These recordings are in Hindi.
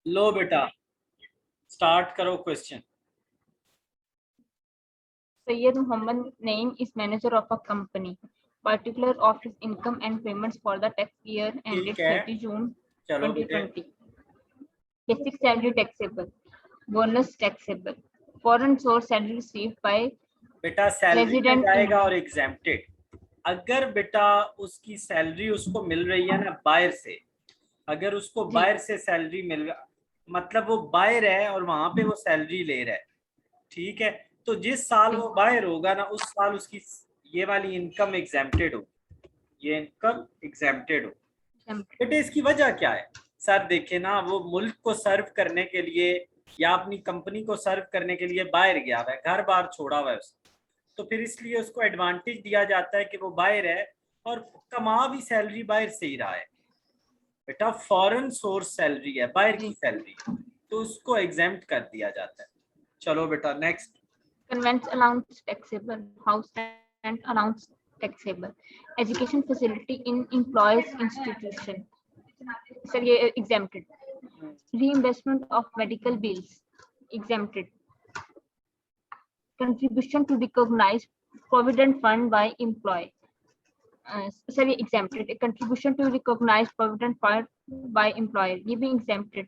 लो बेटा, स्टार्ट करो question. Sayyid Muhammad name is manager of a company. Particular of his income and payments for the tax year ended ठीक है, 30 June चलो बेटे। 2020. Basic salary taxable. Bonus taxable. Foreign source salary received by बेटा सैलरी में resident जाएगा in और एग्जेम्प्टेड। अगर बेटा उसकी सैलरी उसको मिल रही है ना बायर से, अगर उसको जी बायर से सैलरी मिल रहा, मतलब वो बायर है और वहां पे वो सैलरी ले रहा है, ठीक है। तो जिस साल जी वो बायर होगा ना, उस साल उसकी ये वाली इनकम एग्जेम्प्टेड हो, ये इनकम एग्जेम्प्टेड हो। बेटे इसकी वजह क्या है? सर देखे ना, वो मुल्क को सर्व करने के लिए या अपनी कंपनी को सर्व करने के लिए बाहर गया हुआ है, घर बार छोड़ा हुआ है उसने, तो फिर इसलिए उसको एडवांटेज दिया जाता है कि वो बाहर है और कमा भी सैलरी बाहर से ही रहा है। बेटा फॉरेन सोर्स सैलरी है, बाहर की जी सैलरी, तो उसको एग्जेम्प्ट कर दिया जाता है। चलो बेटा next. conveyance allowance taxable. House rent allowance taxable. Education facility in employees institution. Sir, ये exempted. Reimbursement of medical bills exempted. Contribution to recognized provident fund by employee. Sorry, exempted. Contribution to recognized provident fund by employer. ये भी exempted.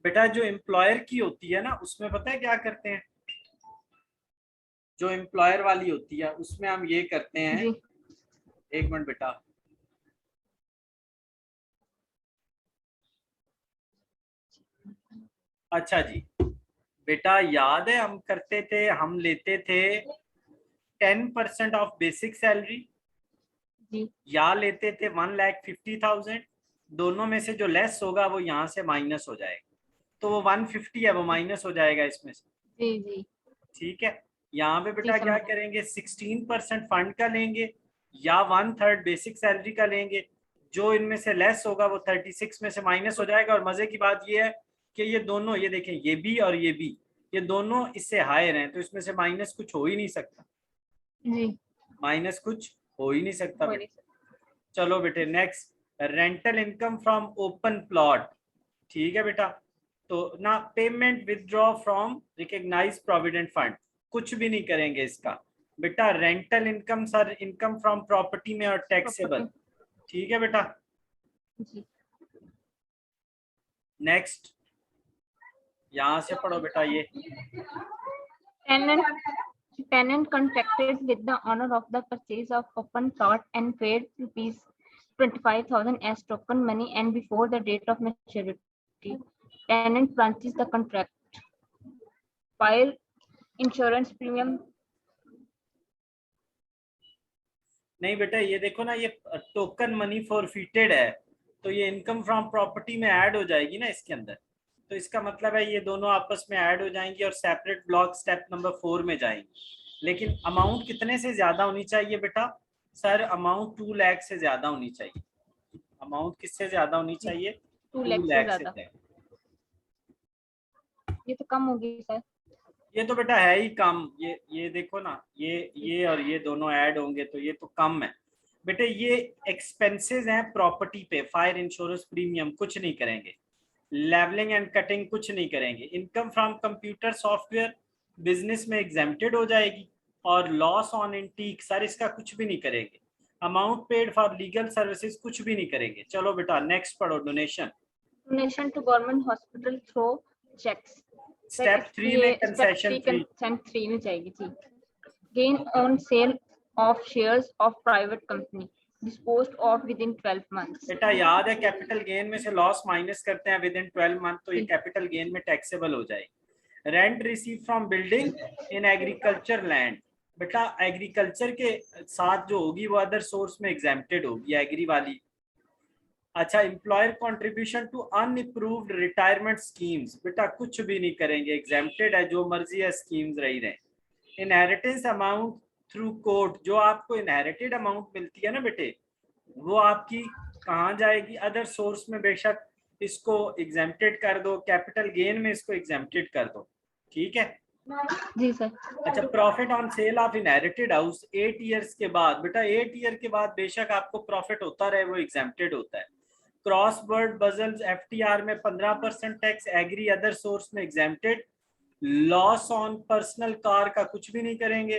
बेटा जो एम्प्लॉयर की होती है ना, उसमें पता है क्या करते हैं? जो एम्प्लॉयर वाली होती है उसमें हम ये करते हैं। जी एक मिनट बेटा। अच्छा जी, बेटा याद है हम करते थे, हम लेते थे 10% ऑफ बेसिक सैलरी जी या लेते थे 1,50,000। दोनों में से जो लेस होगा वो यहाँ से माइनस हो जाएगा, तो वो 150 है, वो माइनस हो जाएगा इसमें से। जी जी ठीक है, यहाँ पे जी बेटा क्या समझ। करेंगे, 16% फंड का लेंगे या 1/3 बेसिक सैलरी का लेंगे। जो इनमें से लेस होगा वो 36 में से माइनस हो जाएगा। और मजे की बात ये है कि ये दोनों, ये देखें, ये भी और ये भी, ये दोनों इससे हायर हैं, तो इसमें से माइनस कुछ हो ही नहीं सकता, जी माइनस कुछ हो ही नहीं सकता हो बेटा। नहीं चलो बेटे next. Rental income from open plot, ठीक है बेटा। तो ना payment withdraw from recognise provident fund, कुछ भी नहीं करेंगे इसका बेटा। Rental income sir income from property में और टैक्सेबल, प्रॉपर्टी। ठीक है बेटा। जी नेक्स्ट, यहां से पढ़ो बेटा ये। tenant tenant contracted with the owner of the purchase of open plot and paid rupees 25,000 as token money and before the date of maturity. Tenant branches the contract. File insurance premium. नहीं बेटा ये देखो ना, ये टोकन मनी फॉरफिटेड है, तो ये इनकम फ्रॉम प्रॉपर्टी में ऐड हो जाएगी ना इसके अंदर। तो इसका मतलब है ये दोनों आपस में ऐड हो जाएंगी और सेपरेट ब्लॉक स्टेप नंबर 4 में जाएंगी। लेकिन अमाउंट कितने से ज्यादा होनी चाहिए बेटा? सर अमाउंट 2 लाख से ज्यादा होनी चाहिए। अमाउंट किससे ज्यादा होनी चाहिए? 2 2 लाख से लाख से ज्यादा। ज्यादा। ये तो कम होगी सर। ये तो बेटा है ही कम। ये देखो ना, ये और ये दोनों ऐड होंगे तो ये तो कम है बेटे। ये एक्सपेंसेस हैं प्रॉपर्टी पे, फायर इंश्योरेंस प्रीमियम कुछ नहीं करेंगे, लेवलिंग एंड कटिंग कुछ नहीं करेंगे। Income from computer software business में एग्जेम्प्टेड हो जाएगी। और लॉस ऑन एंटीक सर इसका कुछ भी नहीं करेंगे। Amount paid for legal services कुछ भी नहीं करेंगे। चलो बेटा नेक्स्ट पढ़ो, donation. Donation to government hospital through cheques. Step 3 में कंसेशन फ्री। कंसेंट 3 में जाएगी जी। Gain on sale of shares of private company disposed of within 12 months. बेटा याद है कैपिटल गेन में से लॉस माइनस करते हैं विद इन 12 मंथ, तो ये कैपिटल गेन में टैक्सेबल हो जाएगी। Rent receive from building in agriculture land, बेटा एग्रीकल्चर के साथ जो होगी वो अदर सोर्स में एग्जेम्प्टेड होगी, एग्री वाली। अच्छा, employer contribution to unapproved retirement schemes, बेटा कुछ भी नहीं करेंगे, एग्जेम्प्टेड है, जो मर्जी है स्कीम्स रही रहे। इनहेरिटेंस अमाउंट थ्रू कोर्ट, जो आपको इनहेरिटेड अमाउंट मिलती है ना बेटे, वो आपकी कहाँ जाएगी? अदर सोर्स में। बेशक इसको एग्जेम्प्टेड कर दो, कैपिटल गेन में इसको एग्जेम्प्टेड कर दो, ठीक है जी सर। अच्छा, profit on sale of inherited house 8 years के बाद, बेटा 8 ईयर के बाद बेशक आपको प्रॉफिट होता रहे, वो एग्जेम्प्टेड होता है। क्रॉस वर्ड बजल्स एफटीआर में 15% टैक्स, एग्री अदर सोर्स में exempted, loss on personal car का कुछ भी नहीं करेंगे,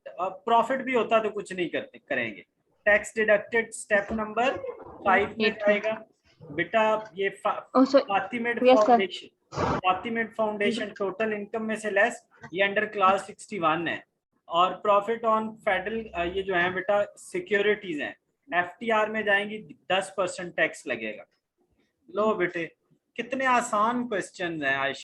प्रॉफिट भी होता तो कुछ नहीं करेंगे। टैक्स डिडक्टेड स्टेप नंबर 5 में जाएगा बेटा। ये फातिमेड फाउंडेशन टोटल इनकम में से लेस, ये अंडर क्लास 61 है। और प्रॉफिट ऑन फेडरल ये जो है बेटा सिक्योरिटीज हैं, एफटीआर में जाएंगी 10% टैक्स लगेगा। लो बेटे कितने आसान क्वेश्चन हैं आयशा।